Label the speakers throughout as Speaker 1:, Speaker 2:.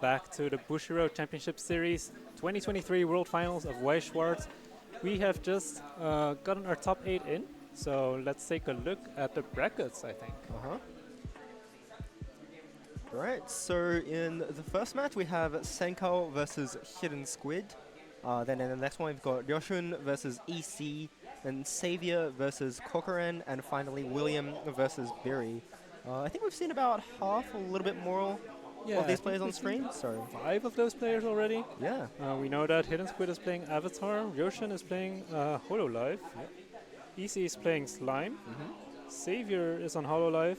Speaker 1: back to the Bushiroad Championship Series 2023 World Finals of Y Schwartz. We have just gotten our top 8 in, so let's take a look at the brackets, I think.
Speaker 2: Right, so in the first match we have Senkao versus Hidden Squid. Then in the next one we've got Ryoshun versus EC, then Savior versus Kokuren, and finally William versus Biri. I think we've seen about half, a little bit more of these players on stream. So
Speaker 1: 5 of those players already.
Speaker 2: yeah,
Speaker 1: We know that Hidden Squid is playing Avatar, Ryoshun is playing HoloLive, EC is playing Slime, Savior is on HoloLive,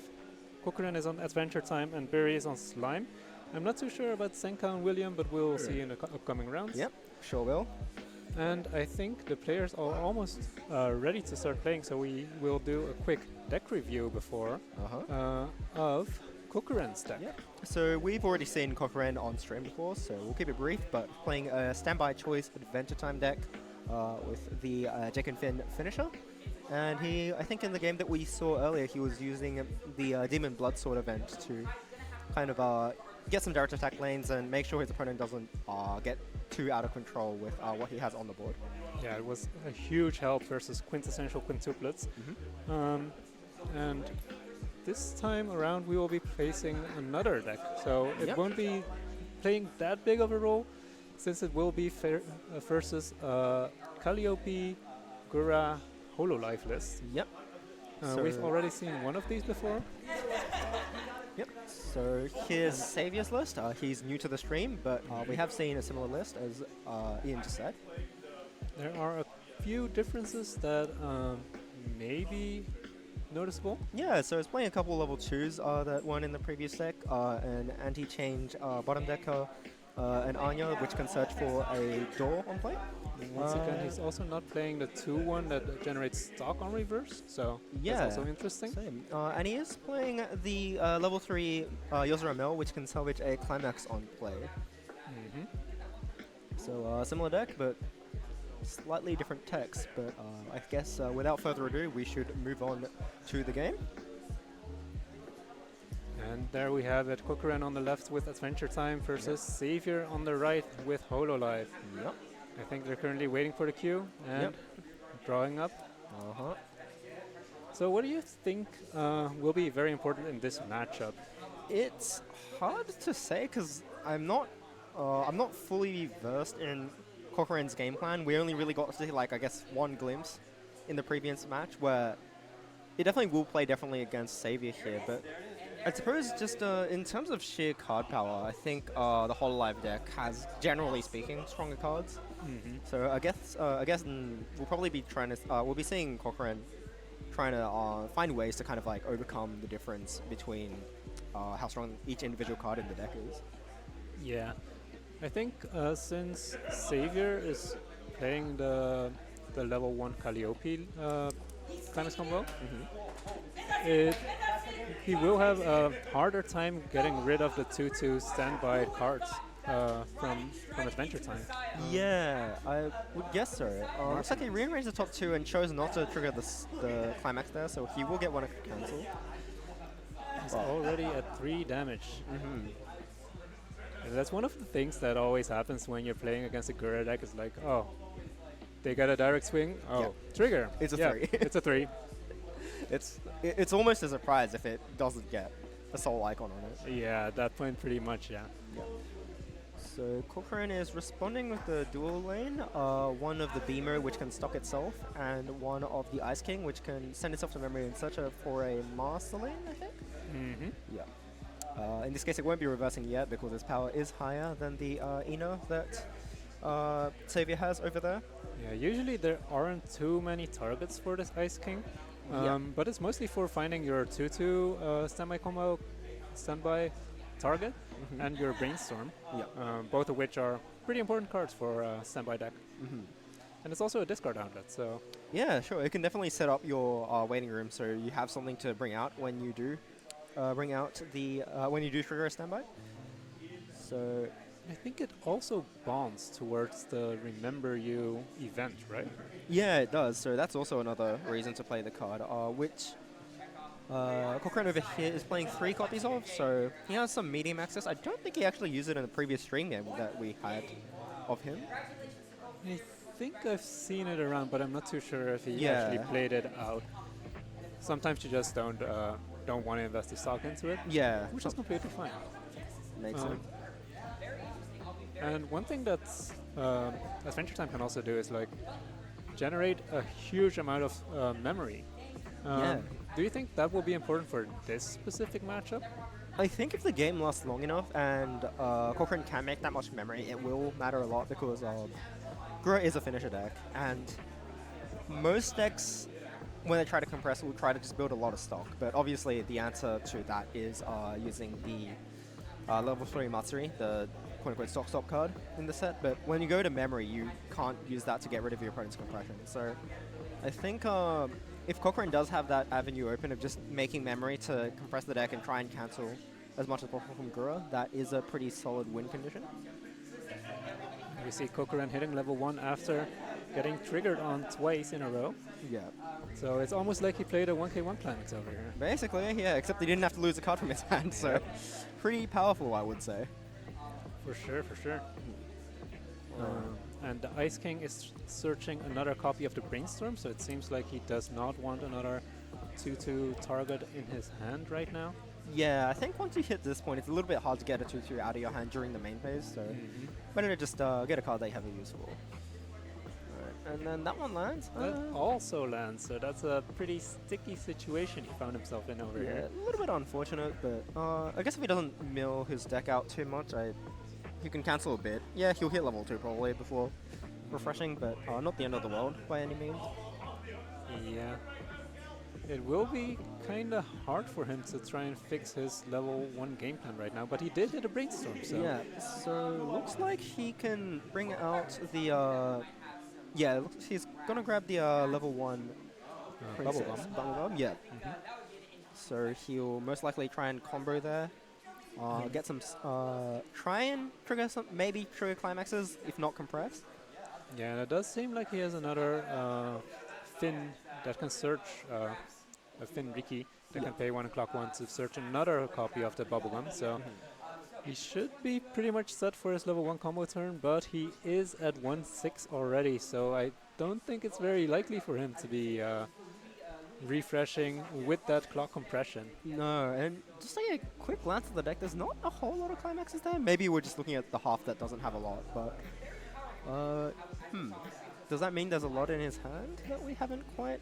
Speaker 1: Kokuren is on Adventure Time, and Barry is on Slime. I'm not too sure about Senka and William, but we'll see in the upcoming rounds.
Speaker 2: yep, sure will.
Speaker 1: And I think the players are almost ready to start playing, so we will do a quick deck review before of Kokuren's deck.
Speaker 2: Yep. So we've already seen Kokuren on stream before, so we'll keep it brief, but playing a standby choice Adventure Time deck with the Jake and Finn finisher. And I think in the game that we saw earlier, he was using the Demon Bloodsword event to kind of get some direct attack lanes and make sure his opponent doesn't get too out of control with what he has on the board.
Speaker 1: Yeah, it was a huge help versus quintessential quintuplets. And this time around we will be facing another deck, so it won't be playing that big of a role, since it will be versus Calliope, Gura, HoloLive list.
Speaker 2: Yep.
Speaker 1: We've already seen one of these before.
Speaker 2: Yep. So here's Savior's list. He's new to the stream, but we have seen a similar list, as Ian just said.
Speaker 1: There are a few differences that may be noticeable.
Speaker 2: Yeah, so it's playing a couple level 2s that weren't in the previous deck, an anti-change bottom decker, an Anya, which can search for a door on play.
Speaker 1: Once again, he's also not playing the 2-1 that generates stock on reverse, so that's also interesting.
Speaker 2: Same. And he is playing the level 3 Yozora Mill, which can salvage a Climax on play. So similar deck, but slightly different text. But I guess without further ado, we should move on to the game.
Speaker 1: And there we have it, Kokuren on the left with Adventure Time versus Savior on the right with HoloLive.
Speaker 2: Yep.
Speaker 1: I think they're currently waiting for the queue and drawing up. So what do you think will be very important in this matchup?
Speaker 2: It's hard to say because I'm not fully versed in Kokuren's game plan. We only really got to see, like, I guess, one glimpse in the previous match, where he definitely will play against Savior here, but I suppose just in terms of sheer card power, I think the HoloLive deck has, generally speaking, stronger cards. So I guess we'll probably be we'll be seeing Kokuren trying to find ways to kind of like overcome the difference between how strong each individual card in the deck is.
Speaker 1: Yeah, I think since Savior is playing the level 1 Calliope Climax combo, he will have a harder time getting rid of the 2-2 standby cards from Adventure Time.
Speaker 2: Yeah, I would guess so. Looks like he rearranged the top 2 and chose not to trigger the Climax there, so he will get one cancelled.
Speaker 1: He's already at 3 damage. And that's one of the things that always happens when you're playing against a Gura deck. Is like, oh, they got a direct swing. Oh, trigger.
Speaker 2: It's a 3.
Speaker 1: It's a 3.
Speaker 2: It's almost a surprise if it doesn't get a soul icon on it.
Speaker 1: Yeah, at that point, pretty much, yeah.
Speaker 2: So Kokuren is responding with the dual lane, one of the Beamer, which can stock itself, and one of the Ice King, which can send itself to memory and search for a Master Lane, I think? Yeah. In this case, it won't be reversing yet because its power is higher than the Ino that Savior has over there.
Speaker 1: Yeah, usually there aren't too many targets for this Ice King, but it's mostly for finding your 2-2 standby combo, standby target, and your Brainstorm, both of which are pretty important cards for standby deck. And it's also a discard outlet, so...
Speaker 2: Yeah, sure. It can definitely set up your waiting room so you have something to bring out when you do when you do trigger a standby. So
Speaker 1: I think it also bonds towards the Remember You event, right?
Speaker 2: yeah, it does. So that's also another reason to play the card, which Kokuren over here is playing 3 copies of, so he has some medium access. I don't think he actually used it in the previous stream game that we had of him.
Speaker 1: I think I've seen it around, but I'm not too sure if he
Speaker 2: Yeah.
Speaker 1: actually played it out. Sometimes you just don't want to invest the stock into it,
Speaker 2: Yeah,
Speaker 1: which is completely fine.
Speaker 2: makes
Speaker 1: Um,
Speaker 2: sense.
Speaker 1: And one thing that's Adventure Time can also do is like generate a huge amount of memory.
Speaker 2: Yeah.
Speaker 1: Do you think that will be important for this specific matchup?
Speaker 2: I think if the game lasts long enough and Kokuren can make that much memory, it will matter a lot because Gura is a finisher deck, and most decks, when they try to compress, will try to just build a lot of stock. But obviously, the answer to that is using the level 3 Matsuri, the quote-unquote stock card in the set. But when you go to memory, you can't use that to get rid of your opponent's compression. So I think if Kokuren does have that avenue open of just making memory to compress the deck and try and cancel as much as possible from Gura, that is a pretty solid win condition.
Speaker 1: We see Kokuren hitting level 1 after getting triggered on twice in a row.
Speaker 2: Yeah.
Speaker 1: So it's almost like he played a 1k1 climax over here.
Speaker 2: Basically, yeah, except he didn't have to lose a card from his hand, so pretty powerful, I would say.
Speaker 1: For sure, for sure. And the Ice King is searching another copy of the Brainstorm, so it seems like he does not want another 2-2 target in his hand right now.
Speaker 2: Yeah, I think once you hit this point, it's a little bit hard to get a 2-2 out of your hand during the main phase, so better to just get a card that you have a use for. Alright, and then that one lands.
Speaker 1: That also lands, so that's a pretty sticky situation he found himself in over
Speaker 2: Yeah,
Speaker 1: here.
Speaker 2: a little bit unfortunate, but I guess if he doesn't mill his deck out too much, he can cancel a bit. Yeah, he'll hit level 2 probably before refreshing, but not the end of the world by any means.
Speaker 1: Yeah. It will be kind of hard for him to try and fix his level 1 game plan right now, but he did hit a Brainstorm, so...
Speaker 2: Yeah, so looks like he can bring out the... yeah, he's gonna grab the level 1...
Speaker 1: Bubblegum.
Speaker 2: Bubblegum, yeah. So he'll most likely try and combo there. Get some... try and trigger some... maybe trigger climaxes, if not compress.
Speaker 1: Yeah, and it does seem like he has another Finn that can search, a Finn Riki that can pay 1 o'clock 1 to search another copy of the Bubblegum, so he should be pretty much set for his level 1 combo turn, but he is at 1-6 already, so I don't think it's very likely for him to be refreshing with that clock compression.
Speaker 2: No, and just like a quick glance at the deck, there's not a whole lot of climaxes there. Maybe we're just looking at the half that doesn't have a lot, but... does that mean there's a lot in his hand that we haven't quite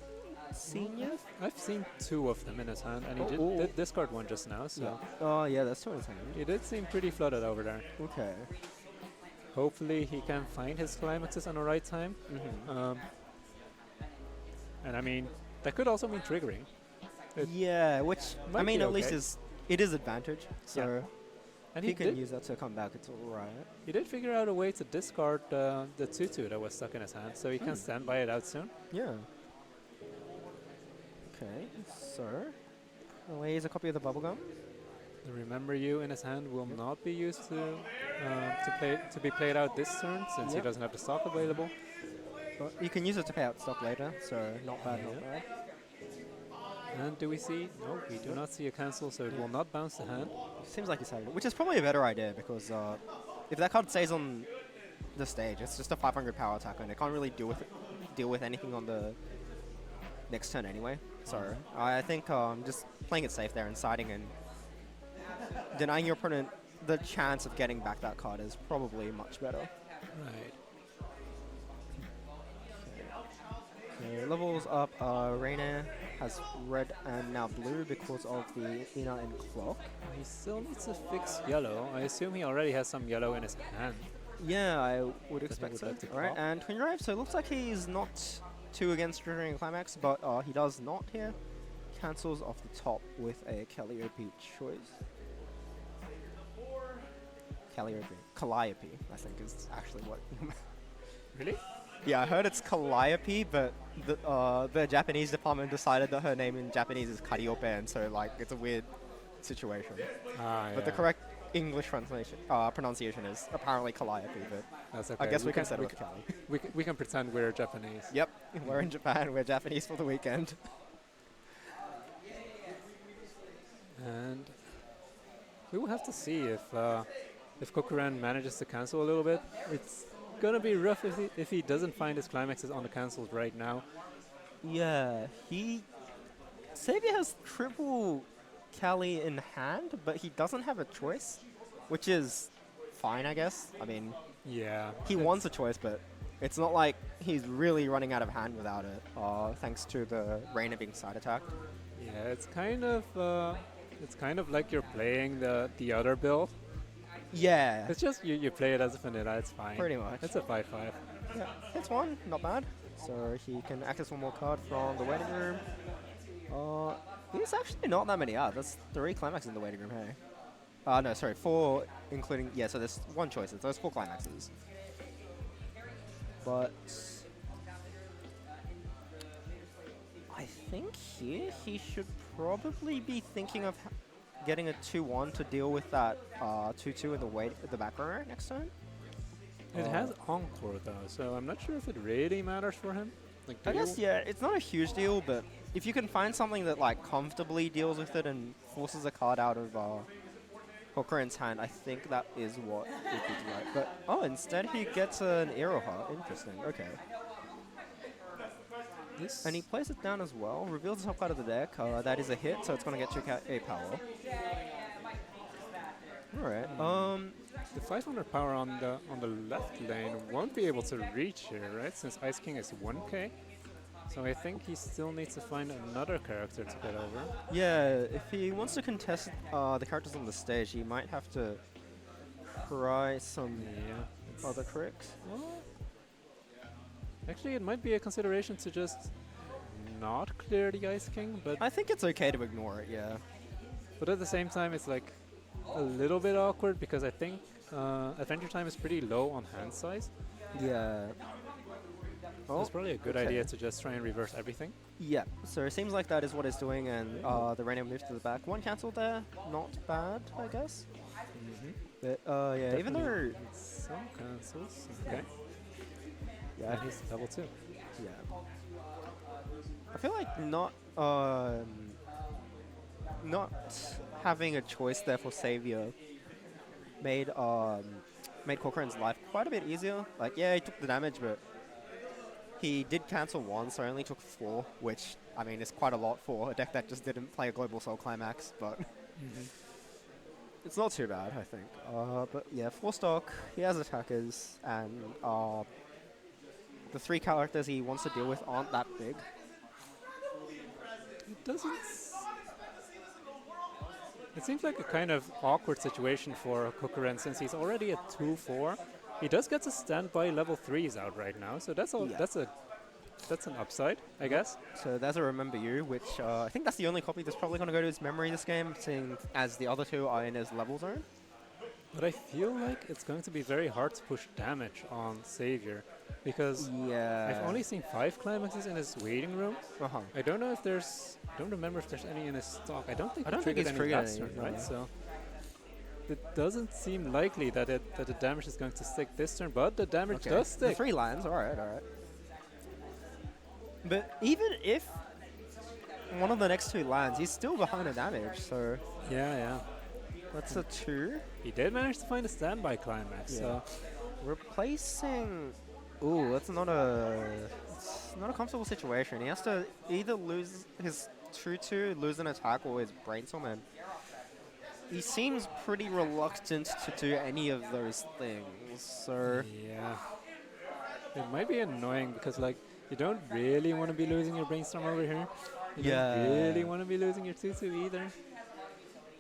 Speaker 2: seen yet?
Speaker 1: I've seen 2 of them in his hand, and he did discard one just now, so
Speaker 2: Oh, yeah, that's 2 in his hand.
Speaker 1: he did seem pretty flooded over there.
Speaker 2: Okay.
Speaker 1: Hopefully he can find his climaxes on the right time. And I mean, that could also mean triggering. It
Speaker 2: Yeah, which, I
Speaker 1: might
Speaker 2: mean,
Speaker 1: be
Speaker 2: at least
Speaker 1: okay.
Speaker 2: it is advantage, so
Speaker 1: And
Speaker 2: if
Speaker 1: he
Speaker 2: he can
Speaker 1: did,
Speaker 2: use that to come back, it's alright.
Speaker 1: he did figure out a way to discard the 2-2 that was stuck in his hand, so he can stand by it out soon.
Speaker 2: Yeah. Okay, so... away is a copy of the Bubblegum.
Speaker 1: The Remember You in his hand will not be used to be played out this turn, since he
Speaker 2: Yep.
Speaker 1: doesn't have the stock available.
Speaker 2: But you can use it to pay out stock later, so not bad, not bad.
Speaker 1: And do we see? No, we do not see a cancel, so it will not bounce the hand.
Speaker 2: Seems like he's having it, which is probably a better idea because if that card stays on the stage, it's just a 500 power attacker, and it can't really deal with anything on the next turn anyway. So I think just playing it safe there and siding and denying your opponent the chance of getting back that card is probably much better.
Speaker 1: Right.
Speaker 2: Okay, levels up. Reina has red and now blue because of the Ina and Clock.
Speaker 1: He still needs to fix yellow. I assume he already has some yellow in his hand.
Speaker 2: Yeah, I would expect
Speaker 1: would
Speaker 2: so.
Speaker 1: like to
Speaker 2: Alright,
Speaker 1: clock.
Speaker 2: and Twin Drive, so it looks like he's not too against triggering climax, but he does not here. Cancels off the top with a Calliope choice. Calliope, I think is actually what.
Speaker 1: Really?
Speaker 2: Yeah, I heard it's Calliope, but the Japanese department decided that her name in Japanese is Calliope, and so like it's a weird situation. But the correct English pronunciation is apparently Calliope, but
Speaker 1: That's okay.
Speaker 2: I guess we can settle with Cali.
Speaker 1: We can pretend we're Japanese.
Speaker 2: Yep, we're in Japan. We're Japanese for the weekend.
Speaker 1: And we will have to see if Kokuren manages to cancel a little bit. It's gonna be rough if he doesn't find his climaxes on the cancels right now.
Speaker 2: Yeah, Xavier has triple Cali in hand, but he doesn't have a choice, which is fine, I guess. I mean,
Speaker 1: Yeah.
Speaker 2: he wants a choice, but it's not like he's really running out of hand without it, thanks to the Reina being side attacked.
Speaker 1: Yeah, it's kind of like you're playing the other build.
Speaker 2: Yeah,
Speaker 1: It's just you play it as a vanilla. It's fine.
Speaker 2: pretty much.
Speaker 1: It's a 5/5.
Speaker 2: Yeah, hits one, not bad. So he can access one more card from the waiting room. There's actually not that many out. There's 3 climaxes in the waiting room, hey? No, sorry, 4 including, yeah, so there's 1 choice. There's 4 climaxes. But I think here he should probably be thinking of getting a 2-1 to deal with that 2-2 in the back row next turn.
Speaker 1: It has Encore though, so I'm not sure if it really matters for him. Like,
Speaker 2: I guess, yeah, it's not a huge deal, but if you can find something that like comfortably deals with it and forces a card out of Kokuren's hand, I think that is what would be right. But instead he gets an Iroha. Interesting. Okay. And he plays it down as well. Reveals the top card of the deck. That is a hit, so it's gonna get 2 A power. All right.
Speaker 1: The 500 power on the left lane won't be able to reach here, right? Since Ice King is 1k. So I think he still needs to find another character to get over.
Speaker 2: Yeah, if he wants to contest the characters on the stage, he might have to try some other tricks.
Speaker 1: Well, actually, it might be a consideration to just not clear the Ice King, but
Speaker 2: I think it's okay to ignore it, yeah.
Speaker 1: but at the same time, it's like a little bit awkward because I think Adventure Time is pretty low on hand size.
Speaker 2: Yeah.
Speaker 1: So it's probably a good idea to just try and reverse everything.
Speaker 2: Yeah, so it seems like that is what it's doing, and the Reina moves to the back. 1 cancel there, not bad, I guess. But yeah, even though
Speaker 1: some cancels, okay.
Speaker 2: yeah,
Speaker 1: He's level 2.
Speaker 2: yeah, I feel like not having a choice there for Savior made Kokuren's life quite a bit easier. Like, yeah, he took the damage, but he did cancel 1, so I only took 4, which, I mean, is quite a lot for a deck that just didn't play a Global Soul Climax, but it's not too bad, I think. But yeah, 4 stock, he has attackers, and the 3 characters he wants to deal with aren't that big.
Speaker 1: It doesn't. It seems like a kind of awkward situation for Kokuren since he's already at 2-4. He does get to standby level 3s out right now, so that's all.
Speaker 2: Yeah.
Speaker 1: That's an upside, I guess.
Speaker 2: So there's a Remember You, which I think that's the only copy that's probably going to go to his memory this game, seeing as the other 2 are in his level zone.
Speaker 1: But I feel like it's going to be very hard to push damage on Savior because I've only seen 5 climaxes in his waiting room. I don't know if there's. Don't remember if there's any in his stock. I don't think he triggered any last turn, right? So it doesn't seem likely that the damage is going to stick this turn, but the damage does stick.
Speaker 2: The 3 lands, alright. But even if one of the next 2 lands, he's still behind a damage, so
Speaker 1: Yeah.
Speaker 2: that's a 2.
Speaker 1: He did manage to find a standby climax, so
Speaker 2: Replacing... Ooh, it's not a comfortable situation. He has to either lose his 2-2, lose an attack, or his Brainstorm, and he seems pretty reluctant to do any of those things, so...
Speaker 1: yeah. It might be annoying because, like, you don't really want to be losing your Brainstorm over here. You don't really want to be losing your 2-2 either.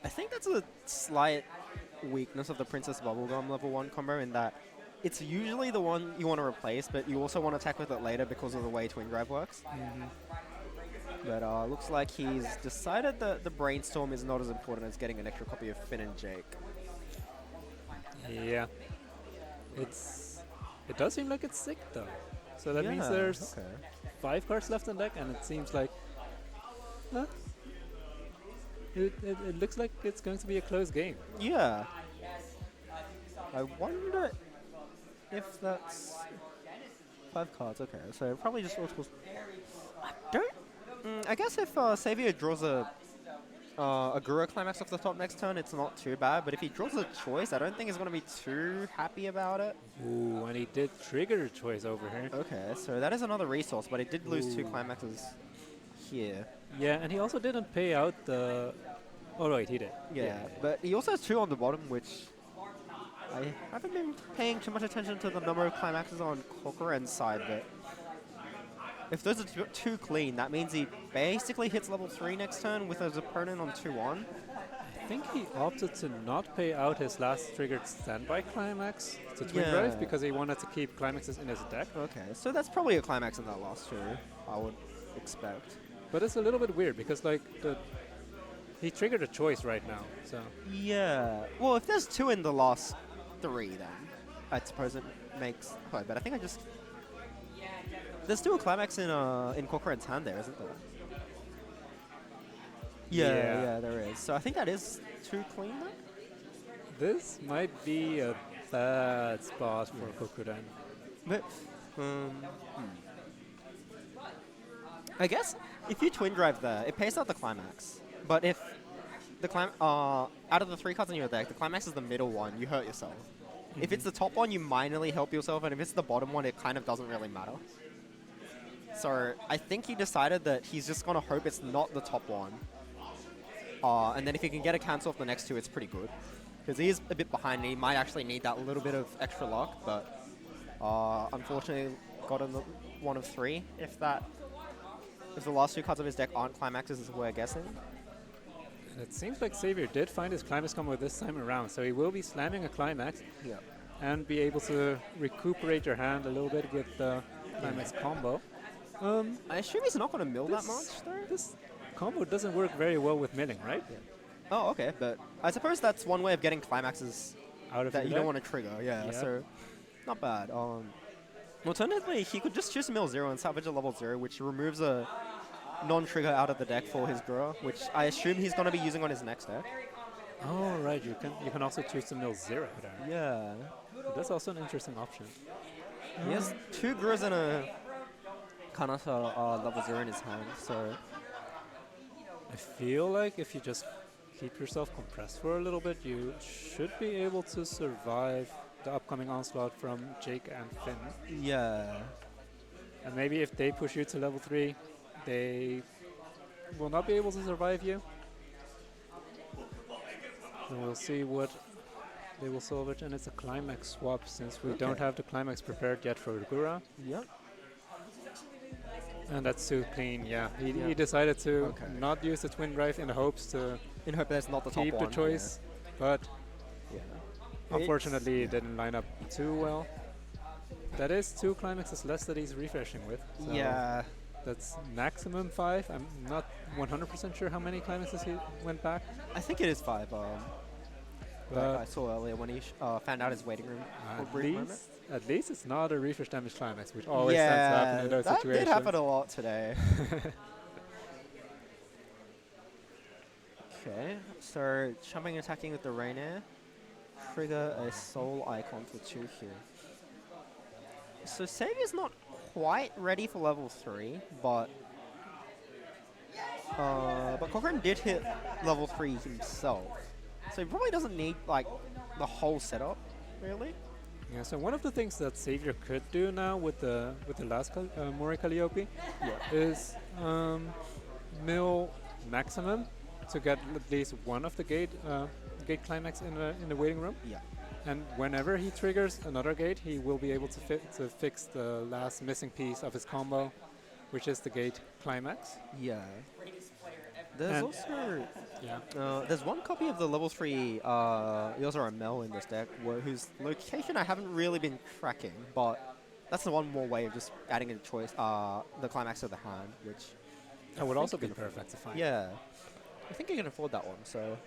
Speaker 2: I think that's a slight weakness of the Princess Bubblegum level 1 combo in that it's usually the one you want to replace, but you also want to attack with it later because of the way Twin Drive works. But looks like he's decided that the Brainstorm is not as important as getting an extra copy of Finn and Jake.
Speaker 1: Yeah. It does seem like it's sick though. So that means there's 5 cards left in deck, and it seems like it looks like it's going to be a close game.
Speaker 2: Yeah. I wonder if that's 5 cards. Okay, so probably just I don't. I guess if Savior draws a a Gura climax off the top next turn, it's not too bad. But if he draws a choice, I don't think he's going to be too happy about it.
Speaker 1: Ooh, and he did trigger a choice over here.
Speaker 2: Okay, so that is another resource, but he did lose 2
Speaker 1: Ooh.
Speaker 2: climaxes here.
Speaker 1: Yeah, and he also didn't pay out the... Oh, wait, he did.
Speaker 2: Yeah, but he also has 2 on the bottom, which I haven't been paying too much attention to the number of climaxes on Kokuren's side, but if those are too clean, that means he basically hits level 3 next turn with his opponent on 2-1.
Speaker 1: I think he opted to not pay out his last triggered standby climax to Twin
Speaker 2: Yeah.
Speaker 1: Drive because he wanted to keep climaxes in his deck.
Speaker 2: Okay, so that's probably a climax in that last 2, I would expect.
Speaker 1: But it's a little bit weird because, like, he triggered a choice right now, so...
Speaker 2: Yeah, well, if there's 2 in the last 3, then I suppose it makes... Oh, but I think I just... There's still a climax in Kokuren's hand there, isn't there? Yeah, there is. So I think that is 2 clean then?
Speaker 1: This might be a bad spot for Kokuren.
Speaker 2: But, I guess if you twin drive there, it pays out the climax. But if the out of the 3 cards in your deck, the climax is the middle one, you hurt yourself. If it's the top one, you minorly help yourself, and if it's the bottom one, it kind of doesn't really matter. So I think he decided that he's just gonna hope it's not the top one. And then if he can get a cancel off the next 2, it's pretty good. Because he is a bit behind, and he might actually need that little bit of extra luck, but unfortunately got in the 1 of 3. If the last 2 cards of his deck aren't climaxes, as we're guessing.
Speaker 1: And it seems like Xavier did find his climax combo this time around, so he will be slamming a climax and be able to recuperate your hand a little bit with the climax combo.
Speaker 2: I assume he's not going to mill that much, though?
Speaker 1: This combo doesn't work very well with milling, right?
Speaker 2: Oh, okay, but I suppose that's one way of getting climaxes
Speaker 1: Out of
Speaker 2: that
Speaker 1: your
Speaker 2: you don't
Speaker 1: deck?
Speaker 2: want to trigger, yeah,
Speaker 1: Yep.
Speaker 2: so not bad. Alternatively, he could just choose to mill 0 and salvage a level 0, which removes a non-trigger out of the deck for his Gura, which I assume he's going to be using on his next deck.
Speaker 1: Oh, right, you can also choose to mill 0 there.
Speaker 2: Yeah.
Speaker 1: That's also an interesting option.
Speaker 2: He has 2 Guras and a Kanata level 0 in his hand, so...
Speaker 1: I feel like if you just keep yourself compressed for a little bit, you should be able to survive the upcoming onslaught from Jake and Finn.
Speaker 2: Yeah.
Speaker 1: And maybe if they push you to level 3, they will not be able to survive you. And we'll see what they will salvage. And it's a climax swap since we don't have the climax prepared yet for Gura.
Speaker 2: Yep.
Speaker 1: And that's too clean, yeah. He decided to not use the twin drive in the hopes to
Speaker 2: In hope that's not the top
Speaker 1: keep
Speaker 2: one.
Speaker 1: the choice. But
Speaker 2: Yeah.
Speaker 1: unfortunately, it didn't line up too well. That is 2 climaxes less that he's refreshing with. So
Speaker 2: Yeah.
Speaker 1: that's maximum 5. I'm not 100% sure how many climaxes he went back.
Speaker 2: I think it is 5. Like I saw earlier when he found out his waiting room. for a brief moment.
Speaker 1: At least it's not a refresh damage climax, which always tends to happen in those
Speaker 2: that
Speaker 1: situations.
Speaker 2: did happen a lot today. Okay, so jumping and attacking with the Rainier. Trigger a soul icon for 2 here. So Saviour's not quite ready for level 3, but Kokuren did hit level 3 himself. So he probably doesn't need like the whole setup, really.
Speaker 1: Yeah, so one of the things that Xavier could do now with the last Mori Calliope is mill maximum to get at least one of the gate climax in the waiting room.
Speaker 2: Yeah.
Speaker 1: And whenever he triggers another gate, he will be able to fix the last missing piece of his combo, which is the gate climax.
Speaker 2: Yeah. There's
Speaker 1: And
Speaker 2: also
Speaker 1: Yeah.
Speaker 2: there's one copy of the level 3 Yozora Mel in this deck whose location I haven't really been tracking, but that's the one more way of just adding a choice, the climax of the hand, which
Speaker 1: That would
Speaker 2: I
Speaker 1: also
Speaker 2: think
Speaker 1: be
Speaker 2: you can afford.
Speaker 1: perfect to find.
Speaker 2: Yeah. I think you can afford that one, so...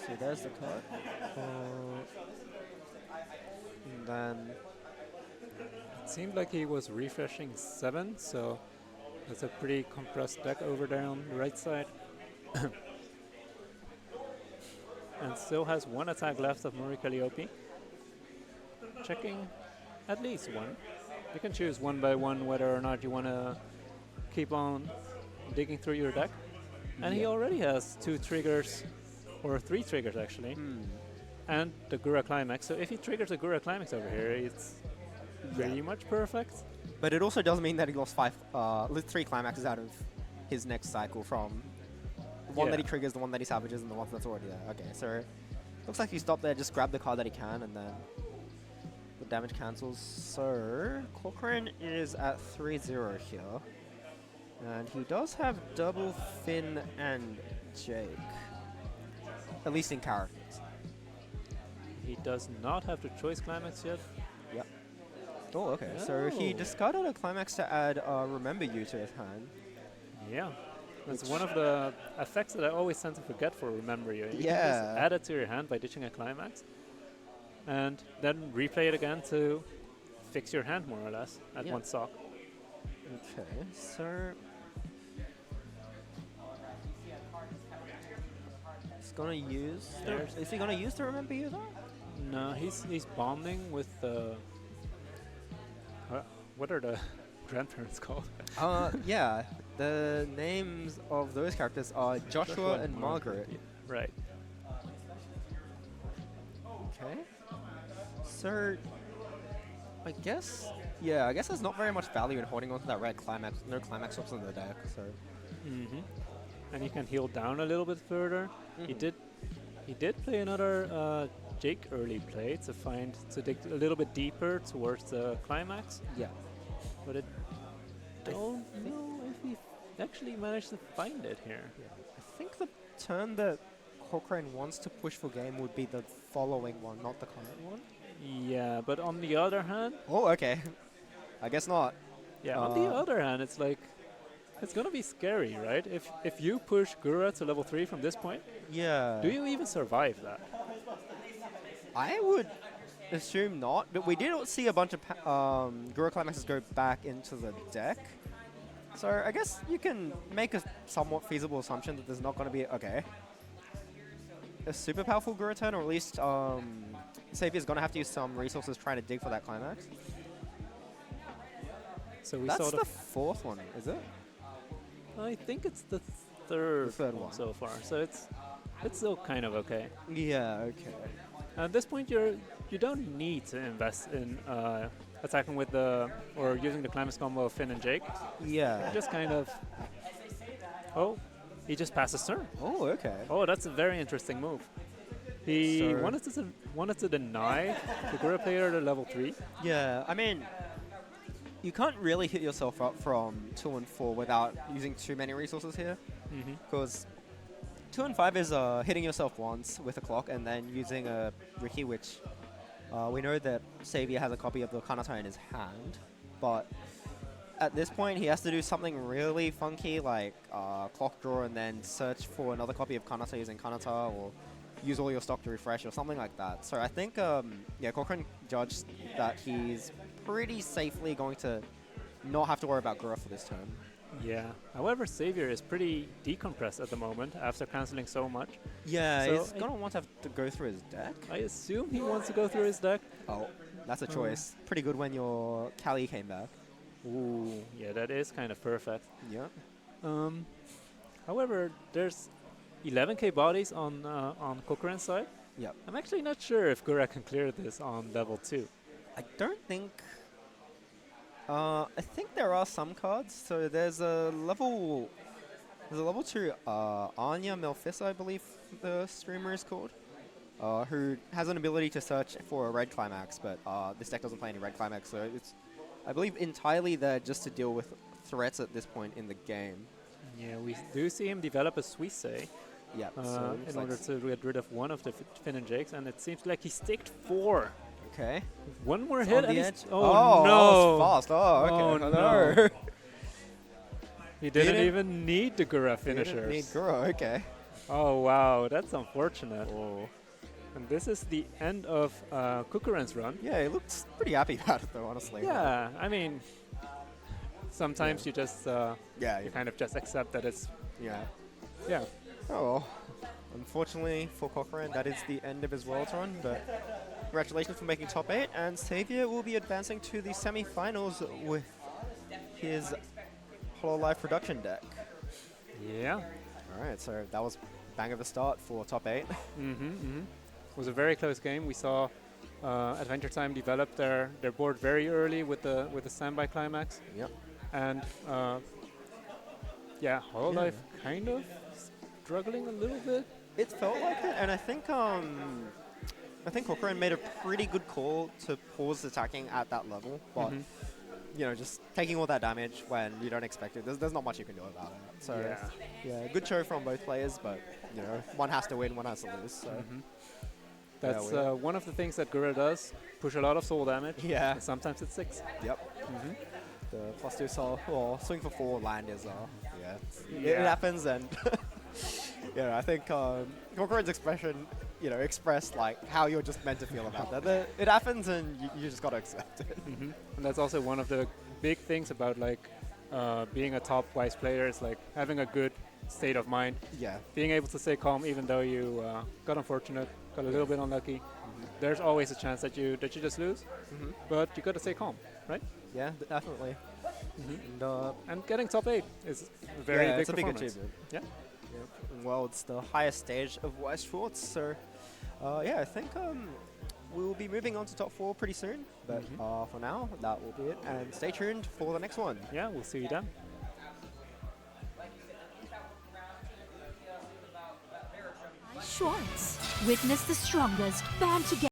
Speaker 2: So there's the card. And then...
Speaker 1: It seemed like he was refreshing 7, so that's a pretty compressed deck over there on the right side. and still has one attack left of Marie Calliope. Checking at least one. You can choose one by one whether or not you want to keep on digging through your deck. And he already has 2 triggers, or 3 triggers actually, and the Gura Climax. So if he triggers a Gura Climax over here, it's pretty much perfect.
Speaker 2: But it also does mean that he lost 3 climaxes out of his next cycle from the one that he triggers, the one that he savages, and the one that's already there. Okay, so looks like he stopped there, just grabbed the card that he can, and then the damage cancels. So Kokuren is at 3-0 here. And he does have double Finn and Jake. At least in characters.
Speaker 1: He does not have the choice climax yet.
Speaker 2: Yep. Oh, okay. So he discarded a climax to add Remember You to his hand.
Speaker 1: Yeah. That's one of the effects that I always tend to forget for Remember You. You can just add it to your hand by ditching a climax. And then replay it again to fix your hand more or less at one sock.
Speaker 2: Okay, so he's gonna use. Is he gonna use the Remember You though?
Speaker 1: No, he's bonding with the. What are the grandparents called?
Speaker 2: Yeah, the names of those characters are Joshua and Margaret.
Speaker 1: Yeah, right.
Speaker 2: Okay. So I guess there's not very much value in holding onto that red climax. No climax swaps on the deck, so.
Speaker 1: And you can heal down a little bit further. He did play another Jake early play to dig a little bit deeper towards the climax.
Speaker 2: Yeah.
Speaker 1: But I don't know if he actually managed to find it here.
Speaker 2: Yeah. I think the turn that Kokuren wants to push for game would be the following one, not the current one.
Speaker 1: Yeah, but on the other hand...
Speaker 2: Oh, okay. I guess not.
Speaker 1: Yeah, on the other hand, it's like... It's gonna be scary, right? If you push Gura to level 3 from this point, do you even survive that?
Speaker 2: I would assume not, but we did see a bunch of Gura Climaxes go back into the deck. So I guess you can make a somewhat feasible assumption that there's not going to be, a super powerful Gura turn, or at least Saviour's going to have to use some resources trying to dig for that Climax.
Speaker 1: So we
Speaker 2: That's the 4th one, is it?
Speaker 1: I think it's the third one so far, so it's still kind of okay.
Speaker 2: Yeah, okay.
Speaker 1: At this point, you don't need to invest in attacking with or using the climax combo of Finn and Jake.
Speaker 2: Yeah.
Speaker 1: Just kind of. Oh, he just passed his turn.
Speaker 2: Oh, okay.
Speaker 1: Oh, that's a very interesting move. He wanted to deny the Gura player to level 3.
Speaker 2: Yeah, I mean, you can't really hit yourself up from 2 and 4 without using too many resources here, because 2 and 5 is hitting yourself once with a clock and then using a Ricky, which we know that Saviour has a copy of the Kanata in his hand, but at this point he has to do something really funky like clock draw and then search for another copy of Kanata using Kanata, or use all your stock to refresh or something like that. So I think Kokuren judged that he's pretty safely going to not have to worry about Gura for this turn.
Speaker 1: Yeah. However, Saviour is pretty decompressed at the moment after cancelling so much.
Speaker 2: Yeah,
Speaker 1: so
Speaker 2: he's going to want to have to go through his deck.
Speaker 1: I assume he wants to go through his deck.
Speaker 2: Oh, that's a choice. Pretty good when your Kali came back.
Speaker 1: Ooh, yeah, that is kind of perfect.
Speaker 2: Yeah.
Speaker 1: However, there's 11k bodies on Kokuren's side.
Speaker 2: Yep.
Speaker 1: I'm actually not sure if Gura can clear this on level 2.
Speaker 2: I don't think... I think there are some cards. So there's a level 2 Anya Melfissa, I believe the streamer is called, who has an ability to search for a red climax, but this deck doesn't play any red climax, so it's, I believe, entirely there just to deal with threats at this point in the game.
Speaker 1: Yeah, we do see him develop a Suisse
Speaker 2: yeah,
Speaker 1: in order to get rid of one of the Finn and Jakes, and it seems like he sticked 4.
Speaker 2: Okay.
Speaker 1: One more hit and
Speaker 2: he's...
Speaker 1: Oh, no.
Speaker 2: That was fast. Oh, okay.
Speaker 1: Oh, no. He didn't even need the Gura finishers.
Speaker 2: He didn't need Gura, okay.
Speaker 1: Oh, wow. That's unfortunate. Oh. And this is the end of Kokuren's run.
Speaker 2: Yeah, he looks pretty happy about it, though, honestly.
Speaker 1: Yeah, I mean, sometimes you just,
Speaker 2: you
Speaker 1: kind of just accept that it's...
Speaker 2: Yeah.
Speaker 1: Yeah.
Speaker 2: Oh, well. Unfortunately for Kokuren, that is the end of his Worlds run, but congratulations for making top 8, and Xavier will be advancing to the semi-finals with his HOL production deck.
Speaker 1: Yeah.
Speaker 2: Alright, so that was bang of a start for top 8.
Speaker 1: It was a very close game. We saw Adventure Time develop their board very early with the standby climax.
Speaker 2: Yep.
Speaker 1: And yeah, Hololive kind of struggling a little bit.
Speaker 2: It felt like it, and I think Kokuren made a pretty good call to pause attacking at that level, but you know, just taking all that damage when you don't expect it, there's not much you can do about it. So yeah, good show from both players, but you know, one has to win, one has to lose. So.
Speaker 1: That's one of the things that Gura does, push a lot of soul damage.
Speaker 2: Yeah.
Speaker 1: And sometimes it's 6.
Speaker 2: Yep. The +2 soul, or swing for 4 land is, it happens, and I think Kokuren's expression, expressed like how you're just meant to feel about that. It happens, and you just gotta accept it.
Speaker 1: And that's also one of the big things about like being a top wise player is like having a good state of mind.
Speaker 2: Yeah.
Speaker 1: Being able to stay calm even though you got unfortunate, got a little bit unlucky. There's always a chance that you just lose, but you gotta stay calm, right?
Speaker 2: Yeah, definitely.
Speaker 1: And getting top 8 is a very big
Speaker 2: it's a big
Speaker 1: performance.
Speaker 2: achievement.
Speaker 1: Yeah.
Speaker 2: Well, it's the highest stage of Wise Sports, so I think we will be moving on to top 4 pretty soon. But for now, that will be it, and stay tuned for the next one.
Speaker 1: Yeah, we'll see you then.
Speaker 3: Schwartz. Witness the strongest band together.